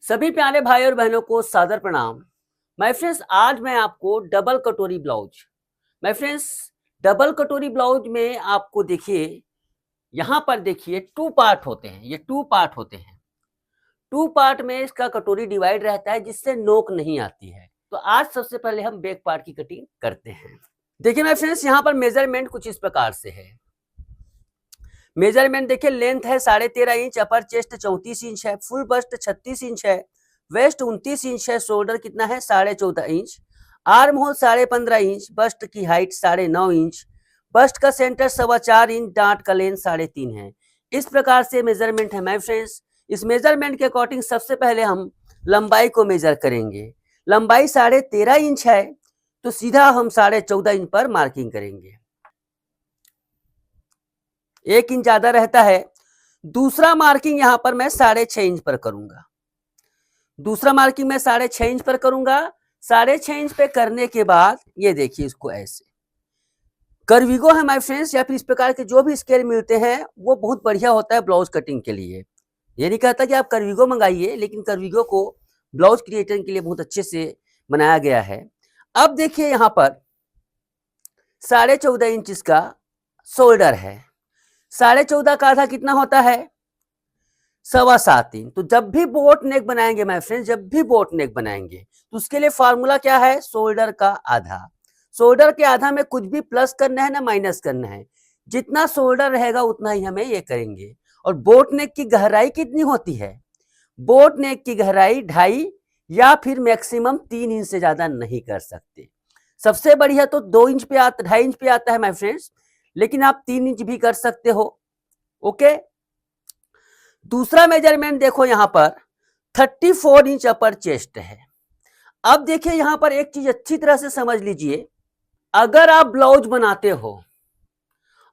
सभी प्यारे भाई और बहनों को सादर प्रणाम। माय फ्रेंड्स, आज मैं आपको डबल कटोरी ब्लाउज माय फ्रेंड्स डबल कटोरी ब्लाउज में आपको देखिए, यहाँ पर देखिए टू पार्ट होते हैं। ये टू पार्ट होते हैं। टू पार्ट में इसका कटोरी डिवाइड रहता है जिससे नोक नहीं आती है। तो आज सबसे पहले हम बैक पार्ट की कटिंग करते हैं। देखिए माय फ्रेंड्स, यहाँ पर मेजरमेंट कुछ इस प्रकार से है। मेजरमेंट देखिए, लेंथ है 13.5 इंच, अपर चेस्ट 34 इंच है, फुल बस्ट 36 इंच है, वेस्ट 29 इंच है, शोल्डर कितना है 14.5 inch, arm hole 15.5 inch, bust की हाइट 9.5 इंच, बस्ट का सेंटर 4.25 इंच, डांट का लेंथ 3.5 है। इस प्रकार से मेजरमेंट है माय फ्रेंड्स। इस मेजरमेंट के अकॉर्डिंग सबसे पहले हम लंबाई को मेजर करेंगे। लंबाई 13.5 इंच है तो सीधा हम 14.5 इंच पर मार्किंग करेंगे। 1 इंच ज्यादा रहता है। दूसरा मार्किंग यहां पर मैं 6.5 इंच पर करूंगा। दूसरा मार्किंग मैं 6.5 इंच पर करूंगा। 6.5 इंच पे करने के बाद ये देखिए, इसको ऐसे कर्विगो है माय फ्रेंड्स, या फिर इस प्रकार के जो भी स्केल मिलते हैं वो बहुत बढ़िया होता है ब्लाउज कटिंग के लिए। ये नहीं कहता कि आप कर्विगो मंगाइए, लेकिन कर्विगो को ब्लाउज क्रिएटर के लिए बहुत अच्छे से बनाया गया है। अब देखिए, यहाँ पर 14.5 इंच इसका शोल्डर है। 14.5 का आधा कितना होता है 7.25 इंच। तो जब भी बोट नेक बनाएंगे माय फ्रेंड्स, जब भी बोट नेक बनाएंगे तो उसके लिए फार्मूला क्या है, शोल्डर का आधा। शोल्डर के आधा में कुछ भी प्लस करना है ना माइनस करना है। जितना शोल्डर रहेगा उतना ही हमें ये करेंगे। और बोट नेक की गहराई कितनी होती है, बोट नेक की गहराई 2.5 या फिर मैक्सिमम 3 इंच से ज्यादा नहीं कर सकते। सबसे बढ़िया तो 2 इंच पे आता, 2.5 इंच पे आता है माय फ्रेंड्स, लेकिन आप 3 इंच भी कर सकते हो। ओके। दूसरा मेजरमेंट देखो, यहां पर 34 इंच अपर चेस्ट है। अब देखिए, यहां पर एक चीज अच्छी तरह से समझ लीजिए। अगर आप ब्लाउज बनाते हो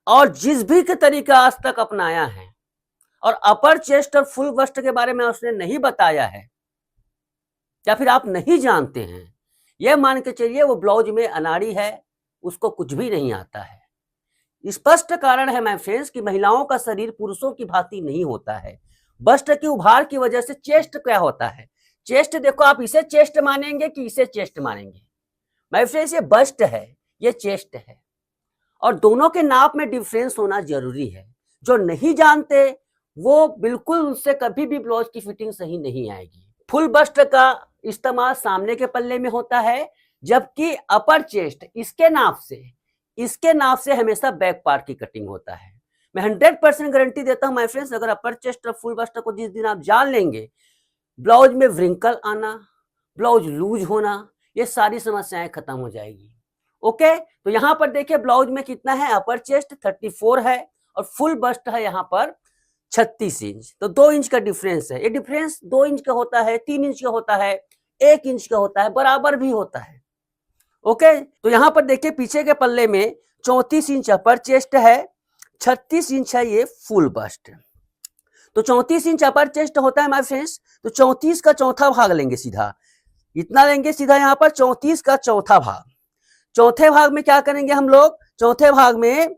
और जिस भी के तरीका आज तक अपनाया है और अपर चेस्ट और फुल बस्ट के बारे में उसने नहीं बताया है या फिर आप नहीं जानते हैं, यह मान के चलिए वो ब्लाउज में अनाड़ी है, उसको कुछ भी नहीं आता है। स्पष्ट कारण है माय फ्रेंड्स कि महिलाओं का शरीर पुरुषों की भांति नहीं होता है। बस्ट की उभार की वजह से चेस्ट क्या होता है, चेस्ट देखो, आप इसे चेस्ट मानेंगे कि इसे चेस्ट मानेंगे। माय फ्रेंड्स, ये बस्ट है, ये चेस्ट है, और दोनों के नाप में डिफरेंस होना जरूरी है। जो नहीं जानते वो बिल्कुल, उससे कभी भी ब्लाउज की फिटिंग सही नहीं आएगी। फुल बस्ट का इस्तेमाल सामने के पल्ले में होता है, जबकि अपर चेस्ट इसके नाप से हमेशा बैक पार्ट की कटिंग होता है। मैं 100% गारंटी देता हूं माय फ्रेंड्स, अगर अपर चेस्ट और फुल बस्ट को जिस दिन आप जान लेंगे, ब्लाउज में व्रिंकल आना, ब्लाउज लूज होना, ये सारी समस्याएं खत्म हो जाएगी। ओके। तो यहां पर देखिए, ब्लाउज में कितना है, अपर चेस्ट 34 है और फुल बस्ट है यहाँ पर 36 इंच। तो 2 इंच का डिफरेंस है। ये डिफरेंस 2 इंच का होता है, 3 इंच का होता है, 1 इंच का होता है, बराबर भी होता है। ओके। तो यहां पर देखिए, पीछे के पल्ले में 34 इंच अपर चेस्ट है, 36 इंच है ये फुल बस्ट। तो 34 इंच अपर चेस्ट होता है माय फ्रेंड्स, तो 34 का चौथा भाग लेंगे सीधा। इतना लेंगे सीधा यहाँ पर 34 का चौथा भाग। चौथे भाग में क्या करेंगे हम लोग, चौथे भाग में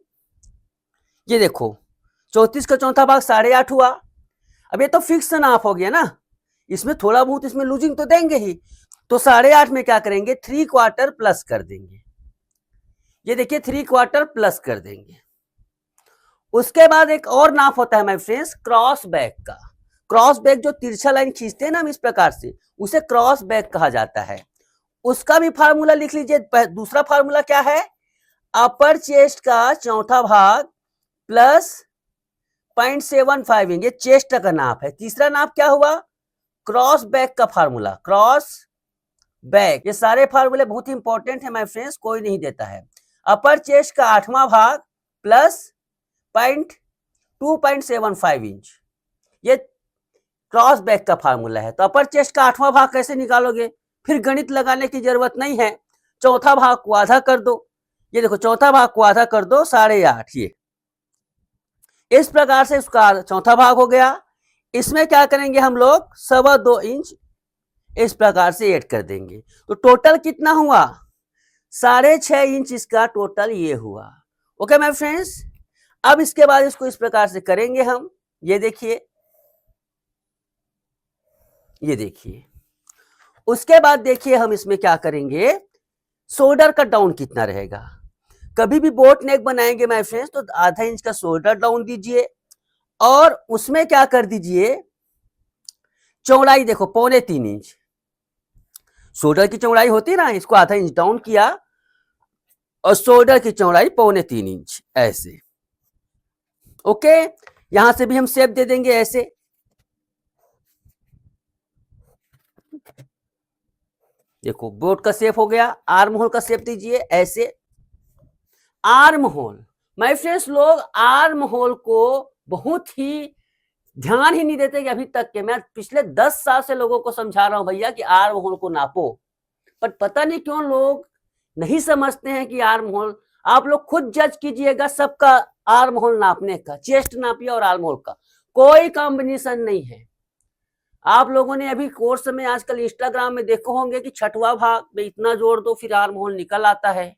ये देखो, 34 का चौथा भाग 8.5 हुआ। अब ये तो फिक्स नाप हो गया ना, इसमें थोड़ा बहुत इसमें लूजिंग तो देंगे ही। तो 8.5 में क्या करेंगे, 3/4 प्लस कर देंगे। ये देखिए 3/4 प्लस कर देंगे। उसके बाद एक और नाप होता है माय फ्रेंड्स, क्रॉस बैक का। क्रॉस बैक जो तिरछा लाइन खींचते हैं ना हम इस प्रकार से, उसे क्रॉस बैक कहा जाता है। उसका भी फार्मूला लिख लीजिए। दूसरा फार्मूला क्या है, अपर चेस्ट का चौथा भाग प्लस 0.75 इंच, ये चेस्ट का नाप है। तीसरा नाप क्या हुआ, क्रॉस बैक का फार्मूला, क्रॉस बैक। ये सारे फार्मूले बहुत ही इंपॉर्टेंट है माय फ्रेंड्स, कोई नहीं देता है। अपर चेस्ट का 8वां भाग प्लस 2.75 इंच, ये क्रॉस बैक का फार्मूला है। तो अपर चेस्ट का 8वां भाग कैसे निकालोगे, फिर गणित लगाने की जरूरत नहीं है। चौथा भाग को आधा कर दो, ये देखो चौथा भाग को आधा कर दो 8.5, ये इस प्रकार से उसका चौथा भाग हो गया। इसमें क्या करेंगे हम लोग, 2.25 इंच इस प्रकार से ऐड कर देंगे। तो टोटल कितना हुआ, 6.5 इंच इसका टोटल ये हुआ। Okay my friends. अब इसके बाद इसको इस प्रकार से करेंगे हम, ये देखिए ये देखिए। उसके बाद देखिए हम इसमें क्या करेंगे, शोल्डर का डाउन कितना रहेगा। कभी भी बोट नेक बनाएंगे माय फ्रेंड्स तो आधा इंच का शोल्डर डाउन दीजिए और उसमें क्या कर दीजिए, चौड़ाई देखो 3.25 इंच शोल्डर की चौड़ाई होती है ना, इसको आधा इंच डाउन किया और शोल्डर की चौड़ाई 3.25 इंच ऐसे। ओके, यहां से भी हम शेप दे देंगे ऐसे। देखो बोट का शेप हो गया, आर्म होल का शेप दीजिए ऐसे। आर्म होल माय फ्रेंड्स, लोग आर्म होल को बहुत ही ध्यान ही नहीं देते कि अभी तक के मैं पिछले 10 साल से लोगों को समझा रहा हूं भैया कि आर्म होल को नापो, पर पता नहीं क्यों लोग नहीं समझते हैं कि आर्म होल। आप लोग खुद जज कीजिएगा सबका आर्म होल नापने का, चेस्ट नापिए और आर्म होल का कोई कॉम्बिनेशन नहीं है। आप लोगों ने अभी कोर्स में आजकल इंस्टाग्राम में देखो होंगे कि छठवां भाग में इतना जोड़ दो फिर आर्म होल निकल आता है।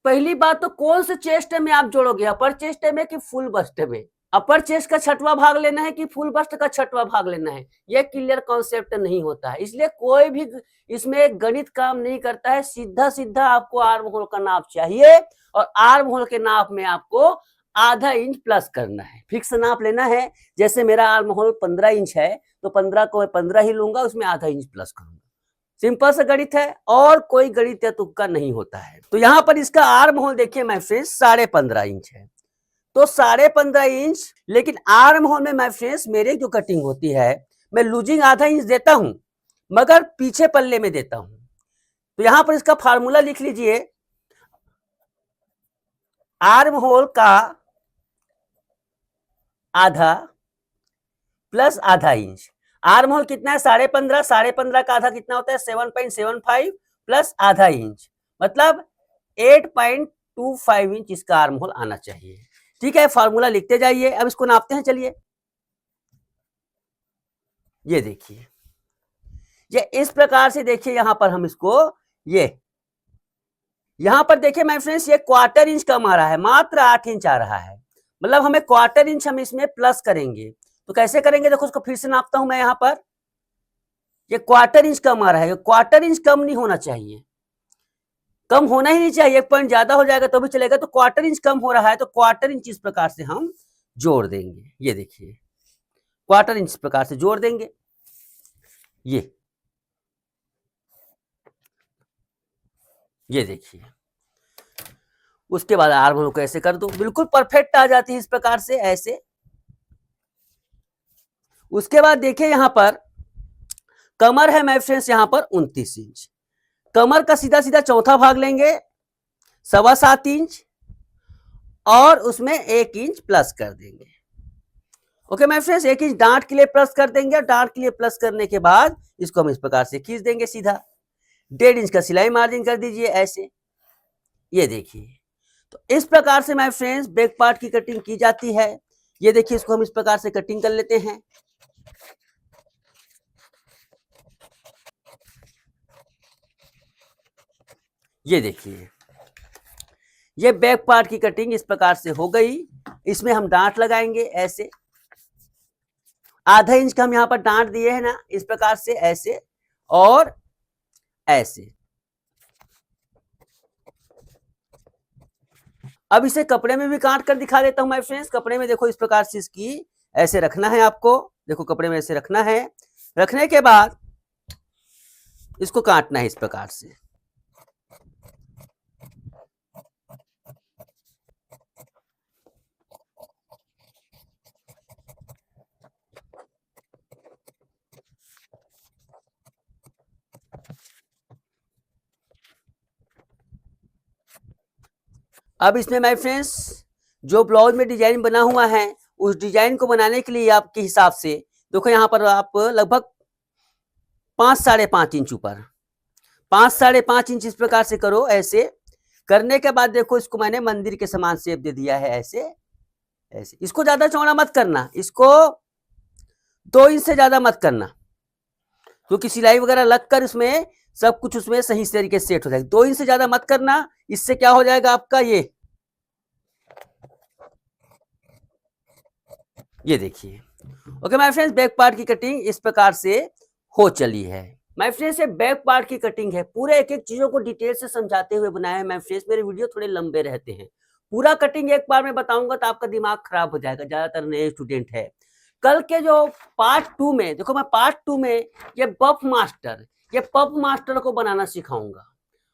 पहली बात तो कौन से चेस्ट में आप जोड़ोगे, अपर चेस्ट में कि फुल बस्ट में। अपर चेस्ट का छठवां भाग लेना है कि फुल बस्ट का छठवां भाग लेना है, यह क्लियर कॉन्सेप्ट नहीं होता है। इसलिए कोई भी इसमें गणित काम नहीं करता है, सीधा सीधा आपको आर्म होल का नाप चाहिए और आर्म होल के नाप में आपको आधा इंच प्लस करना है, फिक्स नाप लेना है। जैसे मेरा आर्म होल 15 इंच है तो 15 को 15 ही लूंगा, उसमें आधा इंच प्लस करूंगा। सिंपल सा गणित है और कोई गणित या तुक्का नहीं होता है। तो यहां पर इसका आर्म होल देखिए माय फ्रेंड्स 15.5 इंच है, तो 15.5 इंच। लेकिन आर्म होल में माय फ्रेंड्स मेरे जो कटिंग होती है मैं लूजिंग आधा इंच देता हूं मगर पीछे पल्ले में देता हूं। तो यहां पर इसका फार्मूला लिख लीजिए, आर्म होल का आधा प्लस आधा इंच। आर्म होल कितना है 15.5, 15.5 का आधा कितना होता है 7.75 प्लस आधा इंच, मतलब 8.25 इंच इसका आर्म होल आना चाहिए। ठीक है, फार्मूला लिखते जाइए। अब इसको नापते हैं, चलिए। ये देखिए, ये इस प्रकार से देखिए, यहां पर हम इसको ये यहां पर देखिए माय फ्रेंड्स, ये क्वार्टर इंच कम आ रहा है, मात्र 8 इंच आ रहा है, मतलब हमें क्वार्टर इंच हम इसमें प्लस करेंगे। तो कैसे करेंगे, देखो उसको फिर से नापता हूं मैं। यहां पर ये क्वार्टर इंच कम आ रहा है, क्वार्टर इंच कम नहीं होना चाहिए, कम होना ही नहीं चाहिए। 1 पॉइंट ज्यादा हो जाएगा तो भी चलेगा। तो क्वार्टर इंच कम हो रहा है तो क्वार्टर इंच इस प्रकार से हम जोड़ देंगे। ये देखिए, क्वार्टर इंच इस प्रकार से जोड़ देंगे। ये देखिए, उसके बाद आर्म होल को ऐसे कर दो, बिल्कुल परफेक्ट आ जाती है इस प्रकार से ऐसे। उसके बाद देखिए यहां पर कमर है माय फ्रेंड्स, यहां पर 29 इंच। कमर का सीधा सीधा चौथा भाग लेंगे 7.25 इंच और उसमें 1 इंच प्लस कर देंगे। ओके माय फ्रेंड्स, 1 इंच डांट के लिए प्लस कर देंगे। डांट के लिए प्लस करने के बाद इसको हम इस प्रकार से खींच देंगे सीधा। 1.5 इंच का सिलाई मार्जिन कर दीजिए ऐसे। ये देखिए, तो इस प्रकार से माय फ्रेंड्स बैक पार्ट की कटिंग की जाती है। ये देखिए, इसको हम इस प्रकार से कटिंग कर लेते हैं। ये देखिए, ये बैक पार्ट की कटिंग इस प्रकार से हो गई। इसमें हम डांट लगाएंगे ऐसे, आधा इंच का हम यहां पर डांट दिए हैं ना, इस प्रकार से ऐसे और ऐसे। अब इसे कपड़े में भी काट कर दिखा देता हूं माय फ्रेंड्स। कपड़े में देखो इस प्रकार से इसकी ऐसे रखना है आपको। देखो कपड़े में ऐसे रखना है, रखने के बाद इसको काटना है इस प्रकार से। अब इसमें माय फ्रेंड्स जो ब्लाउज में डिजाइन बना हुआ है उस डिजाइन को बनाने के लिए आपके हिसाब से देखो यहां पर आप लगभग 5-5.5 इंच ऊपर, 5-5.5 इंच इस प्रकार से करो ऐसे। करने के बाद देखो इसको मैंने मंदिर के समान शेप दे दिया है ऐसे ऐसे। इसको ज्यादा चौड़ा मत करना, इसको 2 इंच से ज्यादा मत करना, क्योंकि सिलाई वगैरह लगकर इसमें सब कुछ उसमें सही तरीके से सेट हो जाएगा। 2 इंच से ज्यादा मत करना, इससे क्या हो जाएगा आपका ये देखिए okay my friends, back part की कटिंग इस प्रकार से हो चली है। माय फ्रेंड्स, ये बैक पार्ट की कटिंग है, पूरे एक एक चीजों को डिटेल से समझाते हुए बनाया है। माय फ्रेंड्स, मेरे वीडियो थोड़े लंबे रहते हैं, पूरा कटिंग एक बार में बताऊंगा तो आपका दिमाग खराब हो जाएगा, ज्यादातर नए स्टूडेंट है। कल के जो पार्ट 2 में देखो, मैं पार्ट 2 में ये पफ मास्टर को बनाना सिखाऊंगा।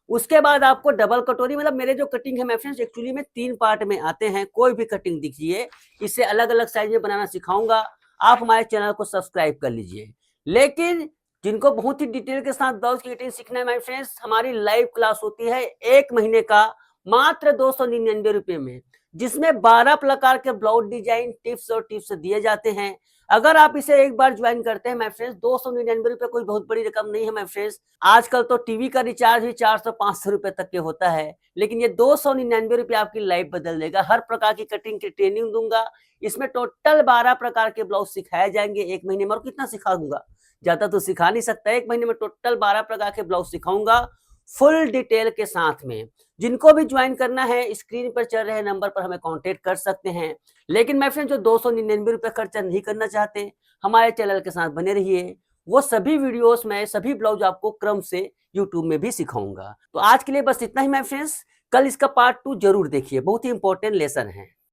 उसके बाद आपको डबल कटोरी, मतलब मेरे जो कटिंग है माय फ्रेंड्स एक्चुअली में 3 पार्ट में आते हैं। कोई भी कटिंग दिखिए, इसे अलग अलग साइज में बनाना सिखाऊंगा। आप हमारे चैनल को सब्सक्राइब कर लीजिए। लेकिन जिनको बहुत ही डिटेल के साथ ब्लाउज की कटिंग सीखना है माय फ्रेंड्स, हमारी लाइव क्लास होती है 1 महीने का मात्र 299 रुपए में, जिसमें 12 प्रकार के ब्लाउज डिजाइन टिप्स और टिप्स दिए जाते हैं। अगर आप इसे एक बार ज्वाइन करते हैं माय फ्रेंड्स, 299 रुपए कोई बहुत बड़ी रकम नहीं है माय फ्रेंड्स। आजकल तो टीवी का रिचार्ज भी 400-500 रुपए तक के होता है, लेकिन ये 299 रुपए आपकी लाइफ बदल देगा। हर प्रकार की कटिंग की ट्रेनिंग दूंगा। इसमें टोटल 12 प्रकार के ब्लाउज सिखाए जाएंगे 1 महीने में। और कितना सिखा दूंगा, ज्यादा तो सिखा नहीं सकता। 1 महीने में टोटल 12 प्रकार के ब्लाउज सिखाऊंगा फुल डिटेल के साथ में। जिनको भी ज्वाइन करना है, स्क्रीन पर चल रहे नंबर पर हमें कांटेक्ट कर सकते हैं। लेकिन मैं फ्रेंड जो 299 रुपए खर्चा नहीं करना चाहते, हमारे चैनल के साथ बने रहिए। वो सभी वीडियोस में सभी ब्लाउज आपको क्रम से यूट्यूब में भी सिखाऊंगा। तो आज के लिए बस इतना ही माय फ्रेंड्स। कल इसका पार्ट 2 जरूर देखिए, बहुत ही इंपॉर्टेंट लेसन है।